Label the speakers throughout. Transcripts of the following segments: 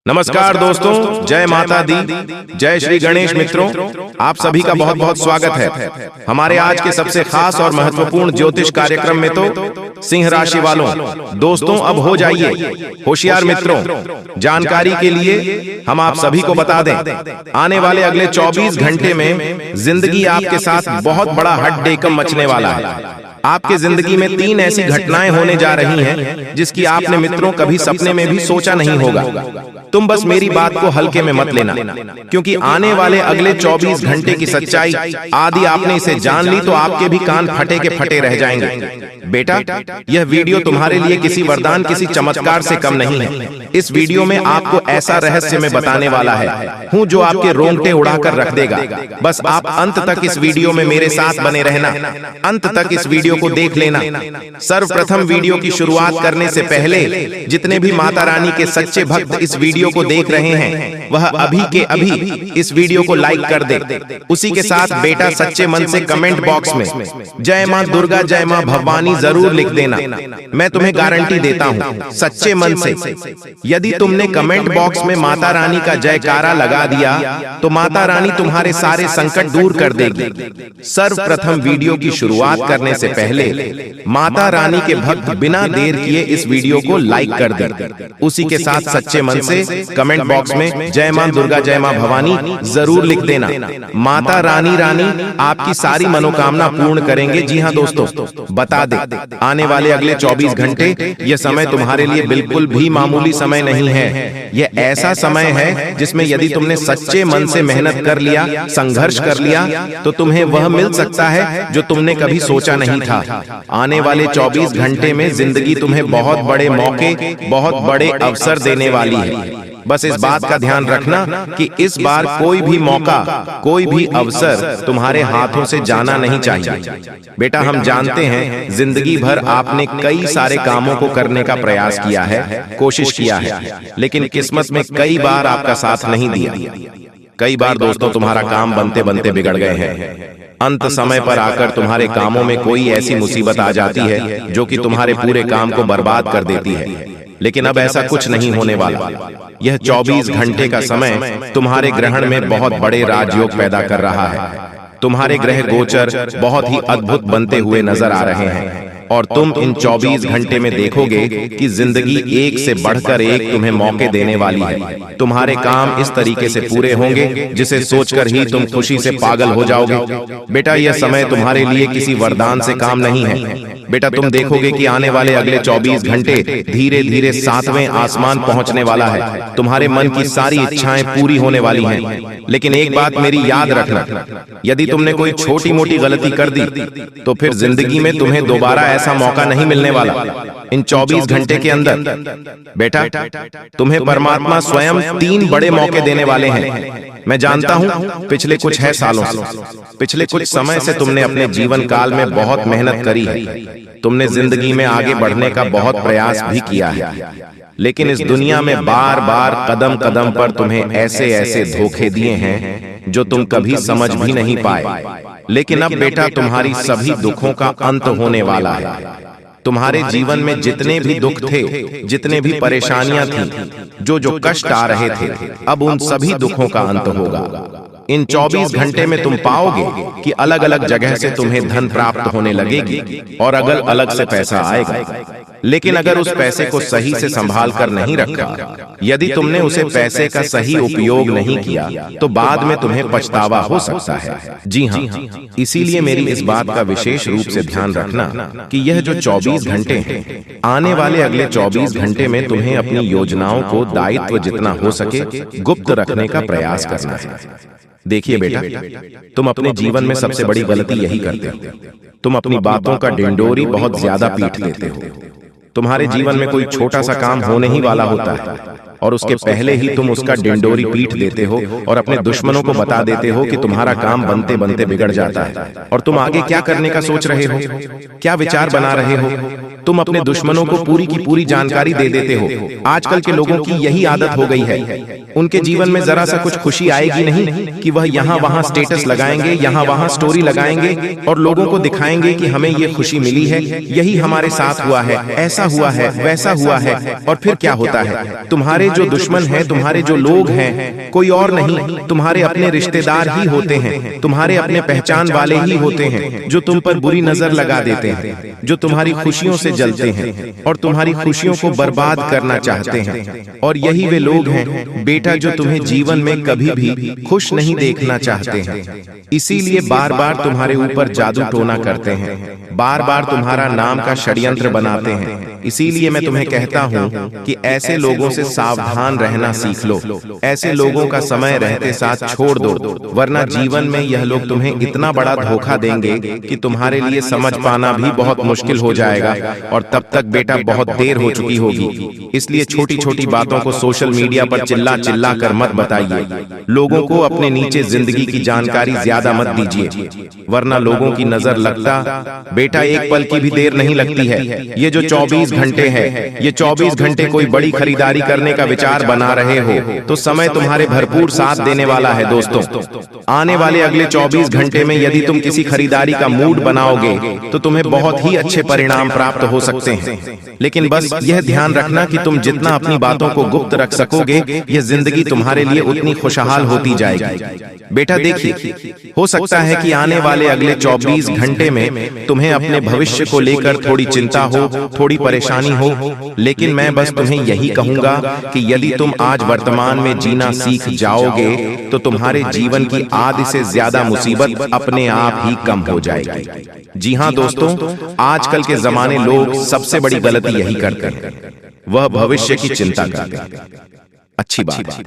Speaker 1: नमस्कार दोस्तों, जय माता दी, जय श्री गणेश मित्रों। आप सभी का बहुत बहुत स्वागत है हमारे आज के सबसे खास और महत्वपूर्ण ज्योतिष कार्यक्रम में। तो सिंह राशि वालों दोस्तों, अब हो जाइए होशियार मित्रों। जानकारी के लिए हम आप सभी को बता दें, आने वाले अगले 24 घंटे में जिंदगी आपके साथ बहुत बड़ा हड्डेकम मचने वाला है। आपके जिंदगी में 3 ऐसी घटनाएं होने जा रही हैं जिसकी आपने मित्रों कभी सपने में भी सोचा नहीं होगा। तुम बस मेरी बात को हल्के में मत लेना, क्योंकि आने वाले अगले 24 घंटे की सच्चाई आदि आपने इसे जान ली तो आपके भी कान फटे के फटे रह जाएंगे। बेटा, यह वीडियो तुम्हारे लिए किसी वरदान, किसी चमत्कार से कम नहीं है। इस वीडियो में आपको ऐसा रहस्य मैं बताने वाला हूँ जो आपके रोंगटे उड़ाकर रख देगा। बस आप अंत तक इस वीडियो में मेरे साथ बने रहना, अंत तक इस वीडियो को देख लेना। सर्वप्रथम वीडियो की शुरुआत करने से पहले जितने भी माता रानी के सच्चे भक्त इस वीडियो को देख रहे हैं, वह अभी के अभी इस वीडियो को लाइक कर दे। उसी के साथ बेटा सच्चे मन से कमेंट बॉक्स में जय मां दुर्गा, जय मां भवानी जरूर लिख देना। मैं तुम्हें गारंटी देता हूँ सच्चे मन से, यदि तुमने कमेंट बॉक्स में माता रानी का जयकारा लगा दिया तो माता रानी तुम्हारे सारे संकट दूर कर देगी। सर्वप्रथम वीडियो की शुरुआत करने से पहले माता रानी के भक्त बिना देर किए इस वीडियो को लाइक कर दें। उसी के साथ सच्चे मन से कमेंट बॉक्स में जय मां दुर्गा, जय मां भवानी जरूर लिख देना। माता रानी आपकी सारी मनोकामना पूर्ण करेंगे। जी हाँ दोस्तों, बता दे, आने वाले अगले 24 घंटे यह समय तुम्हारे लिए बिल्कुल भी मामूली समय नहीं है। यह ऐसा समय है जिसमें यदि तुमने सच्चे मन से मेहनत कर लिया, संघर्ष कर लिया, तो तुम्हें वह मिल सकता है जो तुमने कभी सोचा नहीं था। आने वाले 24 घंटे में जिंदगी तुम्हें बहुत बड़े मौके, बहुत बड़े अवसर देने वाली है। बस इस बात का ध्यान रखना कि इस बार कोई भी मौका, कोई भी अवसर तुम्हारे हाथों से जाना नहीं चाहिए। बेटा, हम जानते हैं जिंदगी भर आपने कई सारे कामों को करने का प्रयास किया है, कोशिश किया है, लेकिन किस्मत में कई बार आपका साथ नहीं दिया। कई बार दोस्तों तुम्हारा काम बनते बनते बिगड़ गए हैं। अंत समय पर आकर तुम्हारे कामों में कोई ऐसी मुसीबत आ जाती है जो कि तुम्हारे पूरे काम को बर्बाद कर देती है। लेकिन अब ऐसा कुछ नहीं होने वाला। यह 24 घंटे का समय तुम्हारे ग्रहण में बहुत बड़े राजयोग पैदा कर रहा है। तुम्हारे ग्रह गोचर बहुत ही अद्भुत बनते हुए नजर आ रहे हैं और तुम इन 24 घंटे में देखोगे कि जिंदगी एक से बढ़कर एक तुम्हें मौके देने वाली है। तुम्हारे काम इस तरीके से पूरे होंगे जिसे सोचकर ही तुम खुशी से पागल हो जाओगे। बेटा, यह समय तुम्हारे लिए किसी वरदान से काम नहीं है। बेटा, तुम देखोगे कि आने वाले अगले 24 घंटे धीरे धीरे 7वें आसमान पहुंचने वाला है। तुम्हारे मन की सारी इच्छाएं पूरी होने वाली हैं। लेकिन एक बात मेरी याद रखना, यदि तुमने कोई छोटी मोटी गलती कर दी तो फिर जिंदगी में तुम्हें दोबारा ऐसा मौका नहीं मिलने वाला। इन 24 घंटे के अंदर बेटा, तुम्हें परमात्मा स्वयं 3 बड़े मौके देने वाले हैं। मैं जानता हूं पिछले कुछ सालों से, पिछले कुछ समय से तुमने अपने जीवन काल में बहुत मेहनत करी है। तुमने जिंदगी में आगे बढ़ने का बहुत प्रयास भी किया है, लेकिन इस दुनिया में बार बार कदम कदम पर तुम्हें ऐसे ऐसे धोखे दिए हैं जो तुम कभी समझ भी नहीं पाए। लेकिन अब बेटा, तुम्हारी सभी दुखों का अंत होने वाला है। तुम्हारे जीवन में जितने भी दुख थे, जितने भी परेशानियां थी, जो कष्ट आ रहे थे, अब उन सभी दुखों का अंत होगा। इन 24 घंटे में तुम पाओगे कि अलग अलग जगह से तुम्हें धन प्राप्त होने लगेगी और अलग अलग से पैसा आएगा। लेकिन अगर उस पैसे को सही से संभाल कर नहीं रखा, यदि तुमने उसे पैसे का सही उपयोग नहीं किया, तो बाद में तुम्हें पछतावा हो सकता है। जी हाँ, इसीलिए मेरी इस बात का विशेष रूप से ध्यान रखना कि यह जो 24 घंटे हैं, आने वाले अगले 24 घंटे में तुम्हें अपनी योजनाओं को दायित्व जितना हो सके गुप्त रखने का प्रयास करना है। देखिए बेटा, तुम अपने जीवन में सबसे बड़ी गलती यही करते हो। तुम अपनी बातों का डिंडोरी बहुत ज्यादा पीट लेते हो। तुम्हारे जीवन में कोई छोटा सा काम होने ही वाला होता है और उसके पहले ही तुम उसका डिंडोरी पीट देते हो और अपने दुश्मनों को बता देते हो कि तुम्हारा काम बनते बनते बिगड़ जाता है। और तुम आगे क्या करने का सोच रहे हो, क्या विचार बना रहे हो, तुम अपने दुश्मनों को पूरी की पूरी जानकारी दे देते हो। आजकल के लोगों की यही आदत हो गई है। उनके जीवन में जरा सा कुछ खुशी आएगी नहीं कि वह यहाँ वहाँ स्टेटस लगाएंगे, यहाँ वहाँ स्टोरी लगाएंगे और लोगों को दिखाएंगे कि हमें ये खुशी मिली है, यही हमारे साथ हुआ है, ऐसा हुआ है, वैसा हुआ है। और फिर क्या होता है, तुम्हारे जो दुश्मन हैं, तुम्हारे जो लोग हैं, कोई और नहीं, तुम्हारे अपने रिश्तेदार ही होते हैं, तुम्हारे अपने पहचान वाले ही होते हैं, जो तुम पर बुरी नजर लगा देते हैं, जो तुम्हारी खुशियों से जलते हैं और तुम्हारी खुशियों को बर्बाद करना चाहते हैं। और यही वे लोग हैं बेटा जो तुम्हें जीवन में कभी भी खुश नहीं देखना चाहते हैं। इसीलिए बार बार तुम्हारे ऊपर जादू टोना करते हैं, बार बार तुम्हारा नाम का षड्यंत्र बनाते हैं। इसीलिए मैं तुम्हें कहता हूँ कि ऐसे लोगों से सावधान रहना सीख लो। ऐसे लोगों का समय रहते साथ छोड़ दो, वरना जीवन में यह लोग तुम्हें इतना बड़ा धोखा देंगे कि तुम्हारे लिए समझ पाना भी बहुत मुश्किल हो जाएगा और तब तक बेटा बहुत देर हो चुकी होगी। इसलिए छोटी छोटी बातों को सोशल मीडिया पर चिल्ला चिल्ला कर मत बताइए। लोगों को अपने नीचे जिंदगी की जानकारी ज्यादा मत दीजिए, वरना लोगों की नजर लगता बेटा एक पल की भी देर नहीं लगती है। ये जो 24 घंटे है, ये 24 घंटे कोई बड़ी खरीदारी करने का विचार बना रहे हो तो समय तुम्हारे भरपूर साथ देने वाला है। दोस्तों, आने वाले अगले 24 घंटे में यदि तुम किसी खरीदारी का मूड बनाओगे तो तुम्हें बहुत ही अच्छे परिणाम प्राप्त हो सकते हैं। लेकिन बस यह ध्यान रखना कि तुम जितना अपनी बातों को गुप्त रख सकोगे, यह जिंदगी तुम्हारे लिए उतनी खुशहाल होती जाएगी। बेटा देखिए, हो सकता है कि आने वाले अगले 24 घंटे में तुम्हें अपने भविष्य को लेकर थोड़ी चिंता हो, थोड़ी परेशानी हो, लेकिन मैं बस तुम्हें यही कहूंगा कि यदि तुम आज वर्तमान में जीना सीख जाओगे तो तुम्हारे जीवन की आधी से ज्यादा मुसीबत अपने आप ही कम हो जाएगी। जी हाँ दोस्तों, आजकल के जमाने लोग सबसे बड़ी गलती यही करते हैं, वह भविष्य की चिंता करते हैं। अच्छी बात है,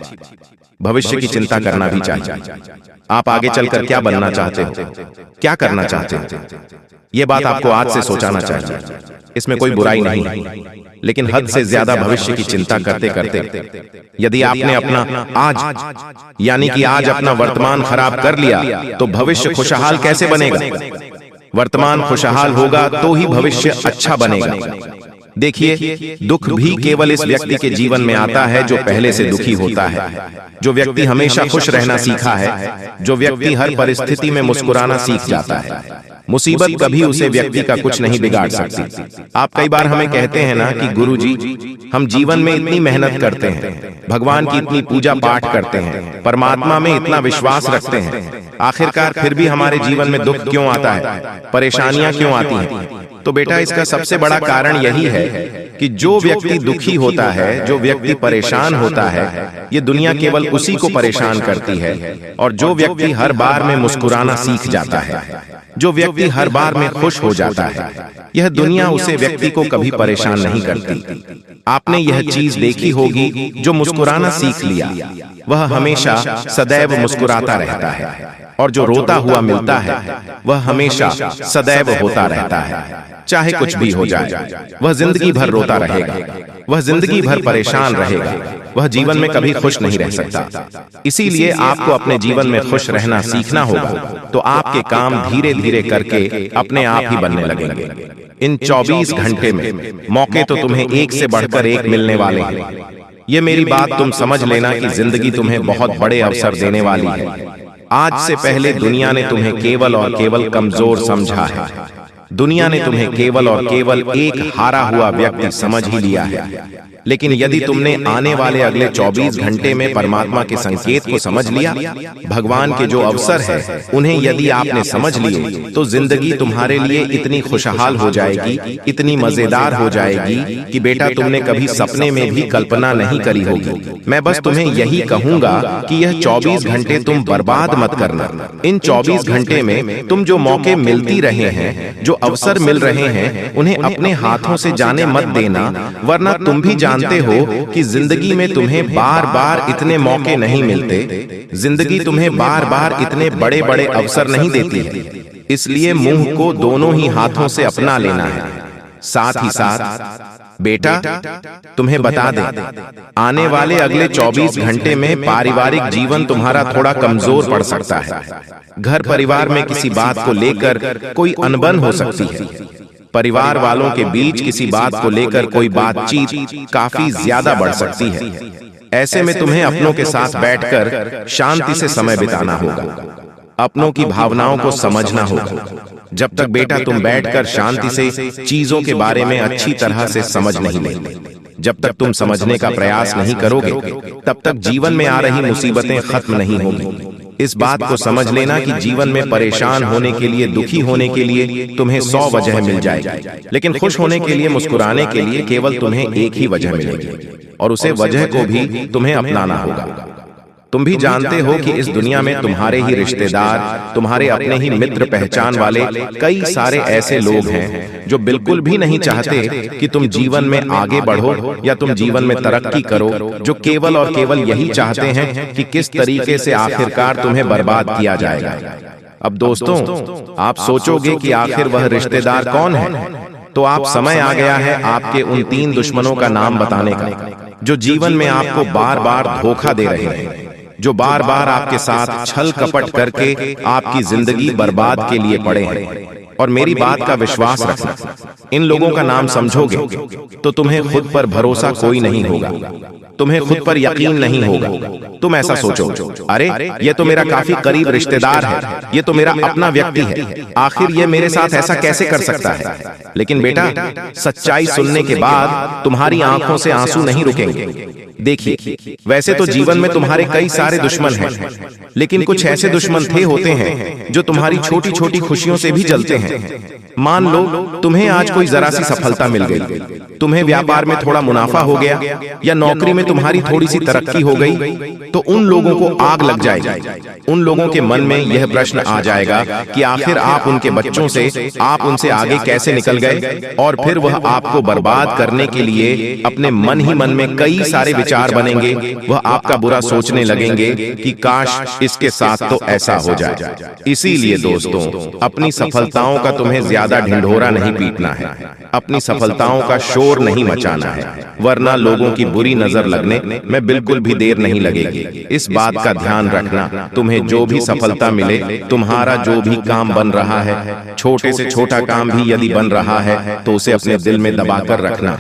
Speaker 1: भविष्य की चिंता करना भी चाहिए। आप आगे चलकर क्या बनना चाहते हो, क्या करना चाहते हो, यह बात आपको आज से सोचना चाहिए। इसमें कोई बुराई नहीं है, लेकिन हद से ज्यादा भविष्य की चिंता करते करते यदि आपने अपना आज यानी कि आज अपना वर्तमान खराब कर लिया तो भविष्य खुशहाल कैसे बनेगा। वर्तमान खुशहाल होगा तो ही भविष्य अच्छा बनेगा। देखिए, दुख भी केवल इस व्यक्ति के जीवन में आता है जो पहले से दुखी होता है। जो व्यक्ति हमेशा खुश रहना सीखा है, जो व्यक्ति हर परिस्थिति में मुस्कुराना सीख जाता है, मुसीबत कभी उसे व्यक्ति का कुछ नहीं बिगाड़ सकती। आप कई बार हमें कहते हैं ना कि गुरुजी, हम जीवन में इतनी मेहनत करते हैं, भगवान की इतनी पूजा पाठ करते हैं, परमात्मा में इतना विश्वास रखते हैं, आखिरकार फिर भी हमारे जीवन में दुख क्यों आता है, परेशानियां क्यों आती हैं। तो बेटा, इसका सबसे बड़ा कारण यही है कि जो व्यक्ति दुखी होता है, जो व्यक्ति परेशान होता है, ये दुनिया केवल उसी को परेशान करती है। और जो व्यक्ति हर बार में मुस्कुराना सीख जाता है, जो व्यक्ति हर बार में खुश हो जाता है, यह दुनिया उसे व्यक्ति को कभी परेशान नहीं करती। आपने यह चीज देखी होगी, जो मुस्कुराना सीख लिया वह हमेशा सदैव मुस्कुराता रहता है, और जो रोता हुआ मिलता है वह हमेशा सदैव होता रहता है। चाहे कुछ भी हो जाए, वह जिंदगी भर रोता रहेगा, वह जिंदगी भर परेशान रहेगा, वह जीवन में कभी खुश नहीं रह सकता। इसीलिए आपको अपने जीवन में खुश रहना सीखना होगा, तो आपके काम धीरे धीरे करके अपने आप ही बनने लगेंगे। इन 24 घंटे में मौके तो तुम्हें एक से बढ़कर एक मिलने वाले हैं। ये मेरी बात तुम समझ लेना कि जिंदगी तुम्हें बहुत बड़े अवसर देने वाली है। आज से पहले दुनिया ने तुम्हें केवल और केवल कमजोर समझा है। दुनिया ने तुम्हें केवल और केवल एक हारा हुआ व्यक्ति समझ ही लिया है। लेकिन यदि तुमने आने वाले अगले 24 घंटे में परमात्मा के संकेत को समझ लिया, भगवान के जो अवसर है उन्हें यदि आपने समझ लिए, तो जिंदगी तुम्हारे लिए इतनी खुशहाल हो जाएगी, इतनी मजेदार हो जाएगी कि बेटा तुमने कभी सपने में भी कल्पना नहीं करी होगी। मैं बस तुम्हें यही कहूंगा कि यह 24 घंटे तुम बर्बाद मत करना। इन 24 घंटे में तुम जो मौके मिलती रहे हैं, जो अवसर मिल रहे हैं, उन्हें अपने हाथों से जाने मत देना, वरना तुम भी जानते हो कि जिंदगी में तुम्हें बार बार इतने मौके नहीं मिलते। जिंदगी तुम्हें बार बार इतने बड़े बड़े अवसर नहीं देती है। इसलिए मुंह को दोनों ही हाथों से अपना लेना है। साथ ही साथ बेटा, तुम्हें बता दें, आने वाले अगले 24 घंटे में पारिवारिक जीवन तुम्हारा थोड़ा कमजोर पड़ सकता है। घर परिवार में किसी बात को लेकर कोई अनबन हो सकती है। परिवार वालों के बीच किसी बात को लेकर कोई बातचीत काफी ज्यादा बढ़ सकती है। ऐसे में तुम्हें अपनों के साथ बैठकर शांति से समय बिताना होगा, अपनों की भावनाओं को समझना होगा। जब तक बेटा तुम बैठकर शांति से चीजों के बारे में अच्छी तरह से समझ नहीं लेते, जब तक तुम समझने का प्रयास नहीं करोगे, तब तक जीवन में आ रही मुसीबतें खत्म नहीं होंगी। इस बात को समझ लेना कि जीवन में परेशान होने के लिए, दुखी होने के लिए तुम्हें 100 वजह मिल जाएगी, लेकिन खुश होने के लिए, मुस्कुराने के लिए केवल तुम्हें एक ही वजह मिलेगी, और उसे वजह को भी तुम्हें अपनाना होगा। तुम भी जानते हो कि इस दुनिया में तुम्हारे ही रिश्तेदार, तुम्हारे अपने ही मित्र, पहचान वाले कई सारे ऐसे लोग हैं जो बिल्कुल भी नहीं चाहते कि तुम जीवन में आगे बढ़ो या तुम जीवन में तरक्की करो, जो केवल और केवल यही चाहते हैं कि किस तरीके से आखिरकार तुम्हें बर्बाद किया जाएगा। अब दोस्तों, आप सोचोगे कि आखिर वह रिश्तेदार कौन है, तो आप समय आ गया है आपके उन 3 दुश्मनों का नाम बताने का, जो जीवन में आपको बार बार धोखा दे रहे हैं, जो बार बार आपके साथ छल कपट करके आपकी जिंदगी बर्बाद के लिए पड़े हैं। और मेरी बात का विश्वास रखना, इन लोगों का नाम समझोगे तो तुम्हें खुद पर भरोसा कोई नहीं होगा, तुम्हें खुद पर यकीन नहीं होगा। तुम ऐसा सोचो, अरे ये तो मेरा काफी करीब रिश्तेदार है, ये तो मेरा अपना व्यक्ति है, आखिर ये मेरे साथ ऐसा कैसे कर सकता है। लेकिन बेटा, सच्चाई सुनने के बाद तुम्हारी आंखों से आंसू नहीं रुकेंगे। देखिए, वैसे तो जीवन में तुम्हारे कई सारे दुश्मन हैं, लेकिन कुछ ऐसे दुश्मन होते हैं जो तुम्हारी छोटी छोटी खुशियों से भी जलते हैं। मान लो तुम्हें आज कोई जरा सी सफलता मिल गई, तुम्हें व्यापार में थोड़ा मुनाफा हो गया या नौकरी में तुम्हारी थोड़ी सी तरक्की हो गई, तो उन लोगों को आग लग जाएगी। उन लोगों के मन में यह प्रश्न आ जाएगा कि आखिर आप उनके बच्चों से, आप उनसे आगे कैसे निकल गए, और फिर वह आपको बर्बाद करने के लिए अपने मन ही मन में कई सारे विचार बनेंगे। वह आपका बुरा सोचने लगेंगे कि काश इसके साथ तो ऐसा हो जाए। इसीलिए दोस्तों, अपनी सफलताओं का तुम्हें ज्यादा ढिंढोरा नहीं पीटना है, अपनी सफलताओं का शोर नहीं मचाना है, वरना लोगों की बुरी नजर लगने में बिल्कुल भी देर नहीं लगेगी। इस बात का ध्यान रखना, तुम्हें जो भी सफलता मिले, तुम्हारा जो भी काम बन रहा है, छोटे से छोटा काम भी यदि बन रहा है, तो उसे अपने दिल में दबाकर रखना।